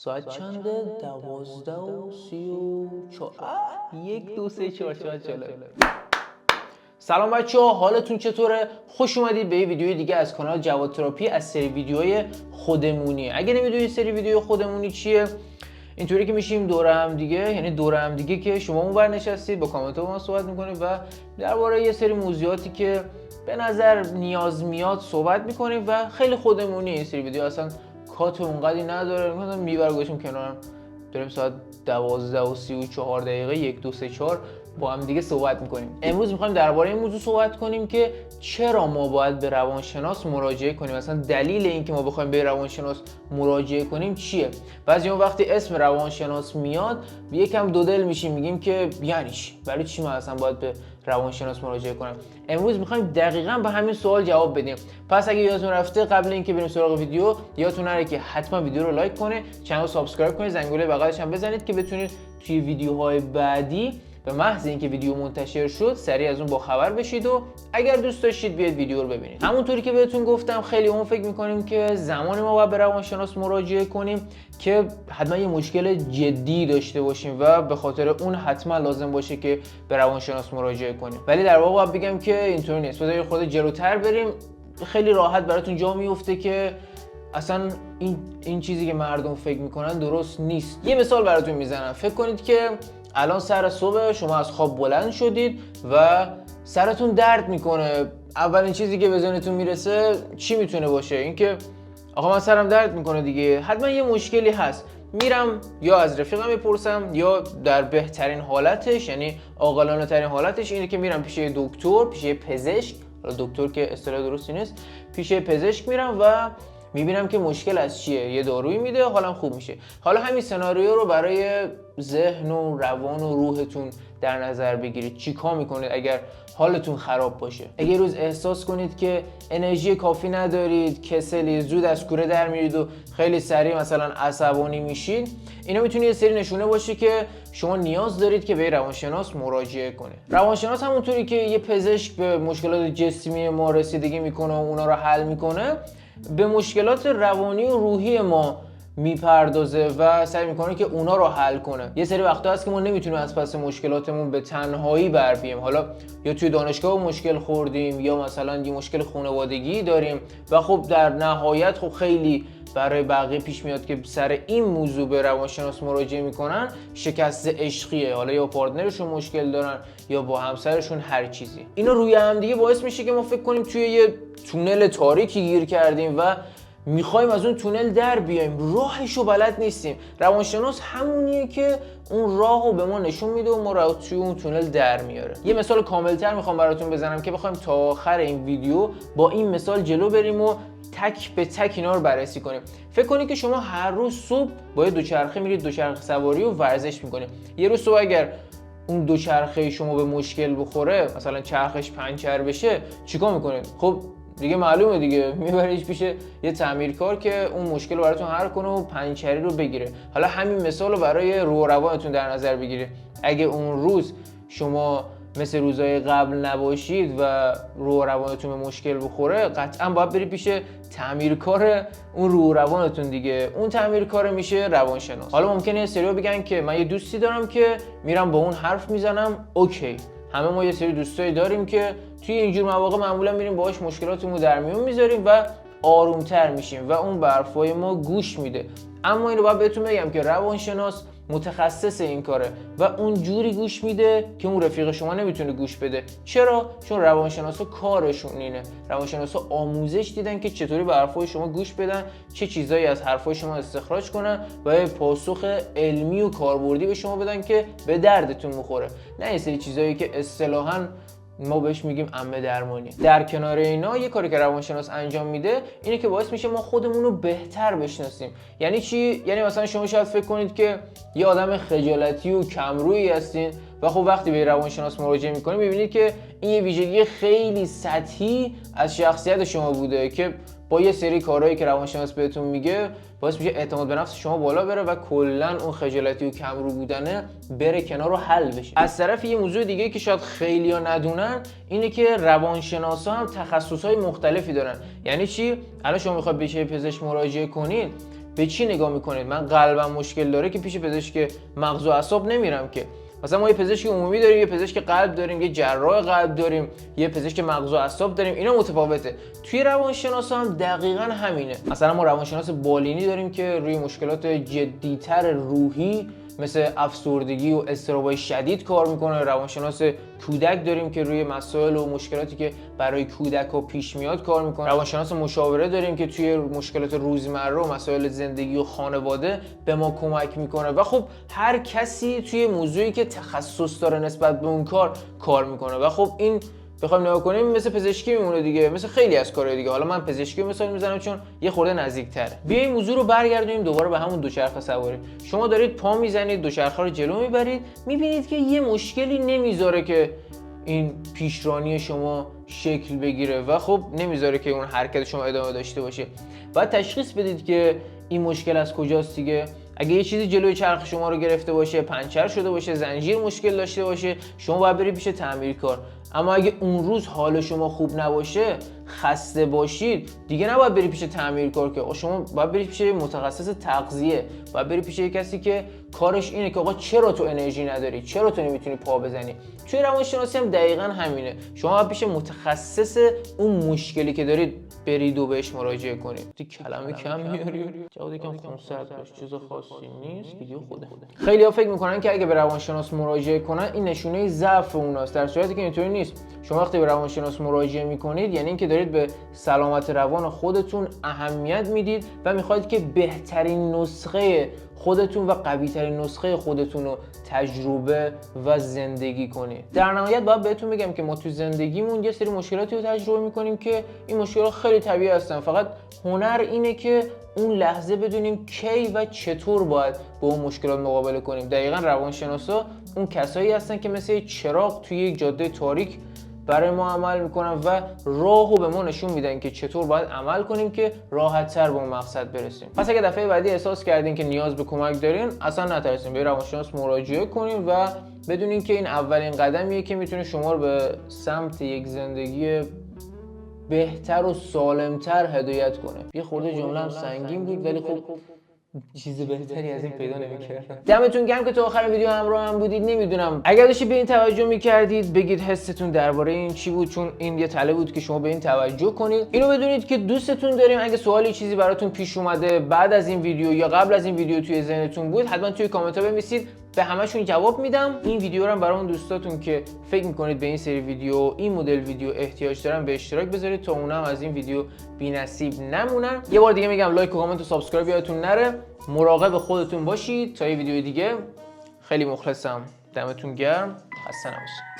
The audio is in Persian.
ساعت چنده؟ 12:34. 1 2 3 4 چاله. سلام بچه ها، حالتون چطوره؟ خوش اومدید به یه ویدیوی دیگه از کانال جواد تراپی از سری ویدیوهای خودمونی. اگه نمیدونید سری ویدیو خودمونی چیه، اینطوری که میشیم دور هم دیگه، یعنی دور هم دیگه که شما اونور نشستید با کامنت با ما صحبت میکنید و درباره یه سری موضوعاتی که به نظر نیاز میاد صحبت میکنیم و خیلی خودمونی. این سری ویدیو اصلا کات اونقدی نداره، مثلا میبرگوشیم کنارم، داریم ساعت 12:34 1 2 3 4 با هم دیگه صحبت میکنیم. امروز میخوایم درباره این موضوع صحبت کنیم که چرا ما باید به روانشناس مراجعه کنیم، مثلا دلیل اینکه ما بخوایم به روانشناس مراجعه کنیم چیه. بعضی وقتی اسم روانشناس میاد یکم دودل میشیم، میگیم که یعنی چی، برای چی من اصلا باید به روانشناس مراجعه کنم. امروز میخوایم دقیقاً به همین سوال جواب بدیم. پس اگه یادتون رفته قبل اینکه بریم سراغ ویدیو، یادتون نره که حتما ویدیو رو لایک کنه، کانال رو سابسکرایب کنید، زنگوله بغلش هم بزنید که بتونید توی ویدیوهای بعدی به محض اینکه ویدیو منتشر شد سریع از اون با خبر بشید و اگر دوست داشتید بیاید ویدیو رو ببینید. همونطوری که بهتون گفتم خیلی اون فکر میکنیم که زمانی ما باید به روانشناس مراجعه کنیم که حتما یه مشکل جدی داشته باشیم و به خاطر اون حتما لازم باشه که به روانشناس مراجعه کنیم. ولی در واقع باید بگم که اینطوری نیست. بذارید خود جلوتر بریم، خیلی راحت براتون جا میفته که اصلا این چیزی که مردم فکر میکنن درست نیست. یه مثال براتون میزنم. فکر کنید که الان سر صبح شما از خواب بلند شدید و سرتون درد میکنه. اولین چیزی که به ذهنتون میرسه چی میتونه باشه؟ اینکه آقا من سرم درد میکنه دیگه، حتما یه مشکلی هست. میرم یا از رفیقم میپرسم، یا در بهترین حالتش، یعنی عاقلانه ترین حالتش اینه که میرم پیش دکتر، پیش پزشک. دکتر که اصطلاح درستی نیست، پیش پزشک میرم و میبینم که مشکل از چیه، یه دارویی میده، حالم خوب میشه. حالا همین سناریو رو برای ذهن و روان و روحتون در نظر بگیرید. چیکار میکنید اگر حالتون خراب باشه؟ اگه روز احساس کنید که انرژی کافی ندارید، کسلی، زود از کوره در میرید و خیلی سریع مثلا عصبانی میشید، اینا میتونه یه سری نشونه باشه که شما نیاز دارید که به روانشناس مراجعه کنید. روانشناس همونطوری که یه پزشک به مشکلات جسمی ما رسیدگی میکنه و اونا رو حل میکنه، به مشکلات روانی و روحی ما میپردازه و سعی میکنه که اونا رو حل کنه. یه سری وقتا هست که ما نمیتونیم از پس مشکلاتمون به تنهایی بر بیایم. حالا یا توی دانشگاه مشکل خوردیم یا مثلا یه مشکل خانوادگی داریم و خب در نهایت خب خیلی برای بقیه پیش میاد که سر این موضوع به روانشناس مراجعه میکنن. شکست عشقیه، حالا یا پارتنرشون مشکل دارن یا با همسرشون، هر چیزی. اینا روی هم دیگه باعث میشه که ما فکر کنیم توی یه تونل تاریکی گیر کردیم و میخوایم از اون تونل در بیایم، راهشو بلد نیستیم. روانشناس همونیه که اون راهو به ما نشون میده و ما رو توی اون تونل در میاره. یه مثال کاملتر میخوام براتون بزنم که بخوایم تا آخر این ویدیو با این مثال جلو بریم و تک به تک اینا رو بررسی کنیم. فکر کنید که شما هر روز صبح با یه دوچرخه میرید دوچرخه سواری و ورزش میکنید. یه روز صبح اگر اون دوچرخه شما به مشکل بخوره، مثلا چرخش پنچر بشه، چیکار میکنید؟ خب دیگه معلومه دیگه، میبریش پیش یه تعمیرکار که اون مشکل رو براتون حل کنه و پنچری رو بگیره. حالا همین مثال رو برای روح و روانتون در نظر بگیرید. اگه اون روز شما مثل روزهای قبل نباشید و روح و روانتون به مشکل بخوره، قطعا باید برید پیش تعمیرکار اون روح و روانتون دیگه. اون تعمیرکار میشه روانشناس. حالا ممکنه یه سری بگن که من یه دوستی دارم که میرم با اون حرف میزنم. اوکی، همه ما یه سری دوستایی داریم که توی اینجور مواقع معمولا میریم باهاش مشکلاتمون در میون میذاریم و آرومتر میشیم و اون به حرفای ما گوش میده. اما اینو باید بهتون بگم که روانشناس متخصص این کاره و اون جوری گوش میده که اون رفیق شما نمیتونه گوش بده. چرا؟ چون روانشناسا کارشون اینه. روانشناسا آموزش دیدن که چطوری به حرفای شما گوش بدن، چه چیزایی از حرفای شما استخراج کنن و یه پاسخ علمی و کاربردی به شما بدن که به دردتون میخوره، نه یه سری چیزایی که اصطلاحاً ما بهش میگیم عمه درمانی. در کنار اینا یه کاری که روانشناس انجام میده اینه که باعث میشه ما خودمون رو بهتر بشناسیم. یعنی چی؟ یعنی مثلا شما شاید فکر کنید که یه آدم خجالتی و کمرویی هستین و خب وقتی به روانشناس مراجعه میکنید میبینید که این یه ویژگی خیلی سطحی از شخصیت شما بوده که با یه سری کارهایی که روانشناس بهتون میگه باعث میشه اعتماد به نفس شما بالا بره و کلا اون خجالتی و کمرو بودنه بره کنار و حل بشه. از طرف یه موضوع دیگه که شاید خیلیا ندونن اینه که روانشناسا هم تخصصهای مختلفی دارن. یعنی چی؟ الان شما میخواید به پزشک مراجعه کنید، به چی نگاه میکنید؟ من قلبم مشکل داره که پیش پزشک مغز و اعصاب نمیرم که. مثلا ما یه پزشک عمومی داریم، یه پزشک قلب داریم، یه جراح قلب داریم، یه پزشک مغز و اعصاب داریم. اینا متفاوته. توی روانشناسا هم دقیقاً همینه. مثلا ما روانشناس بالینی داریم که روی مشکلات جدی‌تر روحی مثل افسردگی و اضطراب‌های شدید کار میکنه. روانشناس کودک داریم که روی مسائل و مشکلاتی که برای کودک‌ها پیش میاد کار میکنه. روانشناس مشاوره داریم که توی مشکلات روزمره و مسائل زندگی و خانواده به ما کمک میکنه. و خب هر کسی توی موضوعی که تخصص داره نسبت به اون کار میکنه. و خب این بخوایم نگاه کنیم مثل پزشکی میمونه دیگه، مثل خیلی از کارهای دیگه. حالا من پزشکی مثال میزنم چون یه خورده نزدیک‌تره. بیایم موضوع رو برگردونیم دوباره به همون دوچرخه سواری. شما دارید پا میزنید، دوچرخه رو جلو میبرید، میبینید که یه مشکلی نمیذاره که این پیشرانی شما شکل بگیره و خب نمیذاره که اون حرکت شما ادامه داشته باشه. باید تشخیص بدید که این مشکل از کجاست دیگه. اگه یه چیزی جلوی چرخ شما رو گرفته باشه، پنچر شده باشه، زنجیر مشکل داشته باشه، شما باید بری پیش تعمیرکار. اما اگه اون روز حال شما خوب نباشه، خسته باشید، دیگه نباید بری پیش تعمیرکار که شما باید بری پیش متخصص تغذیه، باید بری پیش کسی که کارش اینه که آقا چرا تو انرژی نداری، چرا تو نمیتونی پا بزنی. توی روانشناسی هم دقیقاً همینه. شما باید پیش متخصص اون مشکلی که دارید برید و بهش مراجعه کنید. کلمه کم میاری، جواب یکم خونسرد باشه، چیز خاصی نیست، ویدیو خوده. خیلی‌ها فکر میکنن که اگه به روانشناس مراجعه کنن این نشونه ضعف اوناست، در صورتی که اینطوری نیست. شما وقتی به روانشناس مراجعه میکنید یعنی اینکه دارید به سلامت روان خودتون اهمیت میدید و میخواید که بهترین نسخه خودتون و قوی‌ترین نسخه خودتون رو تجربه و زندگی کنید. در نهایت باید بهتون بگم که ما تو زندگیمون یه سری مشکلاتی رو تجربه میکنیم که این مشکلات خیلی طبیعی هستن. فقط هنر اینه که اون لحظه بدونیم کی و چطور باید با اون مشکلات مقابله کنیم. دقیقاً روانشناسا اون کسایی هستن که مثل چراغ توی یک جاده تاریک برای ما عمل میکنن و راهو به ما نشون میدن که چطور باید عمل کنیم که راحت‌تر به اون مقصد برسیم. پس اگه دفعه بعدی احساس کردین که نیاز به کمک دارین، اصلا نترسین، به روانشناس مراجعه کنین و بدونین که این اولین قدمیه که میتونه شما رو به سمت یک زندگی بهتر و سالمتر هدایت کنه. یه خورده جمله‌ام سنگین بود ولی خب چیز بهتری از این پیدا نمی‌کردم. دمتون گرم که تا آخر ویدیو همراه هم بودید. نمیدونم اگر داشتید به این توجه می‌کردید بگید حستون درباره این چی بود، چون این یه طلب بود که شما به این توجه کنید. اینو بدونید که دوستتون داریم. اگه سوالی چیزی براتون پیش اومده بعد از این ویدیو یا قبل از این ویدیو توی ذهنتون بود، حتما توی کامنت‌ها بنویسید، به همشون جواب میدم. این ویدیو رو هم برای اون دوستاتون که فکر میکنید به این سری ویدیو، این مدل ویدیو احتیاج دارن به اشتراک بذارید تا اونم از این ویدیو بی‌نصیب نمونن. یه بار دیگه میگم لایک و کامنت و سابسکرایب یادتون نره. مراقب خودتون باشید تا یه ویدیو دیگه. خیلی مخلصم. دمتون گرم. خسته نباشید.